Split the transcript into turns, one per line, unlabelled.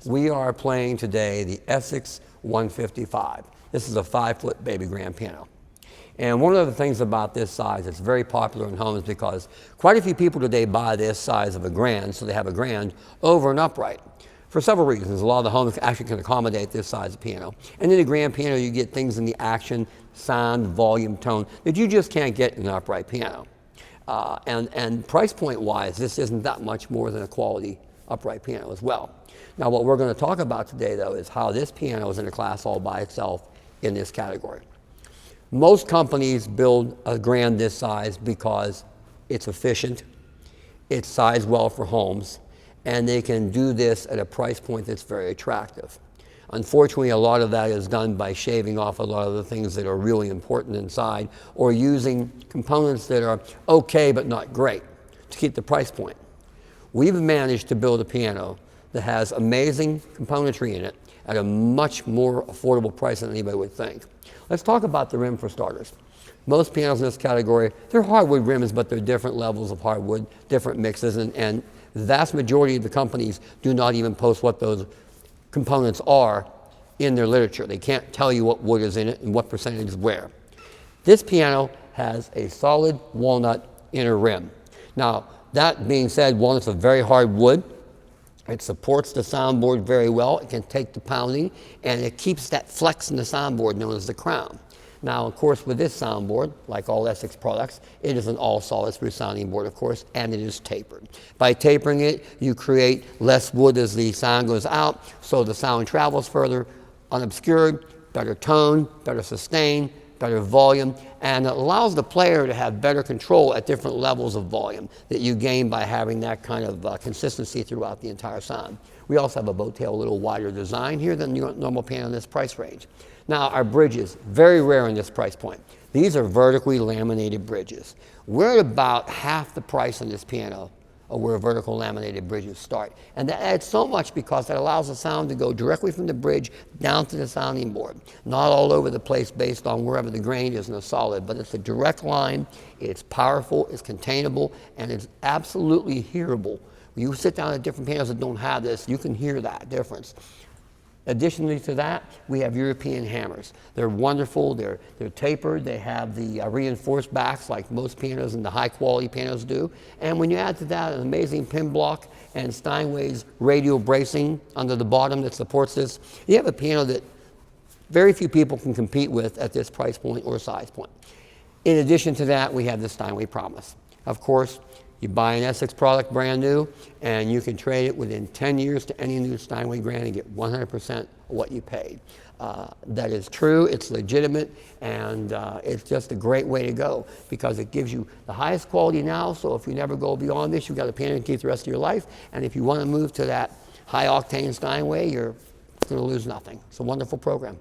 We are playing today the Essex 155. This is a 5-foot baby grand piano. And one of the things about this size that's very popular in homes because quite a few people today buy this size of a grand, so they have a grand over an upright. For several reasons. A lot of the homes actually can accommodate this size of piano. And in the grand piano, you get things in the action, sound, volume, tone that you just can't get in an upright piano. And price point wise, this isn't that much more than a quality upright piano as well. Now what we're going to talk about today though is how this piano is in a class all by itself in this category. Most companies build a grand this size because it's efficient, it's sized well for homes, and they can do this at a price point that's very attractive. Unfortunately, a lot of that is done by shaving off a lot of the things that are really important inside or using components that are okay but not great to keep the price point. We've managed to build a piano that has amazing componentry in it at a much more affordable price than anybody would think. Let's talk about the rim for starters. Most pianos in this category, they're hardwood rims, but they're different levels of hardwood, different mixes, and the vast majority of the companies do not even post what those components are in their literature. They can't tell you what wood is in it and what percentage is where. This piano has a solid walnut inner rim. Now, that being said, walnut's a very hard wood. It supports the soundboard very well. It can take the pounding, and it keeps that flex in the soundboard known as the crown. Now, of course, with this soundboard, like all Essex products, it is an all-solid through sounding board, of course, and it is tapered. By tapering it, you create less wood as the sound goes out, so the sound travels further, unobscured, better tone, better sustain, better volume, and it allows the player to have better control at different levels of volume that you gain by having that kind of consistency throughout the entire sound. We also have a bow tail, a little wider design here than your normal piano in this price range. Now, our bridges, very rare in this price point. These are vertically laminated bridges. We're at about half the price on this piano of where vertical laminated bridges start. And that adds so much because that allows the sound to go directly from the bridge down to the sounding board. Not all over the place based on wherever the grain is in a solid, but it's a direct line, it's powerful, it's containable, and it's absolutely hearable. When you sit down at different pianos that don't have this, you can hear that difference. Additionally to that, we have European hammers. They're wonderful, they're tapered, they have the reinforced backs like most pianos and the high quality pianos do. And when you add to that an amazing pin block and Steinway's radial bracing under the bottom that supports this, you have a piano that very few people can compete with at this price point or size point. In addition to that, we have the Steinway Promise. Of course, you buy an Essex product brand new, and you can trade it within 10 years to any new Steinway grand and get 100% of what you paid. That is true, it's legitimate, and it's just a great way to go because it gives you the highest quality now, so if you never go beyond this, you've got a piano to keep the rest of your life, and if you want to move to that high-octane Steinway, you're going to lose nothing. It's a wonderful program.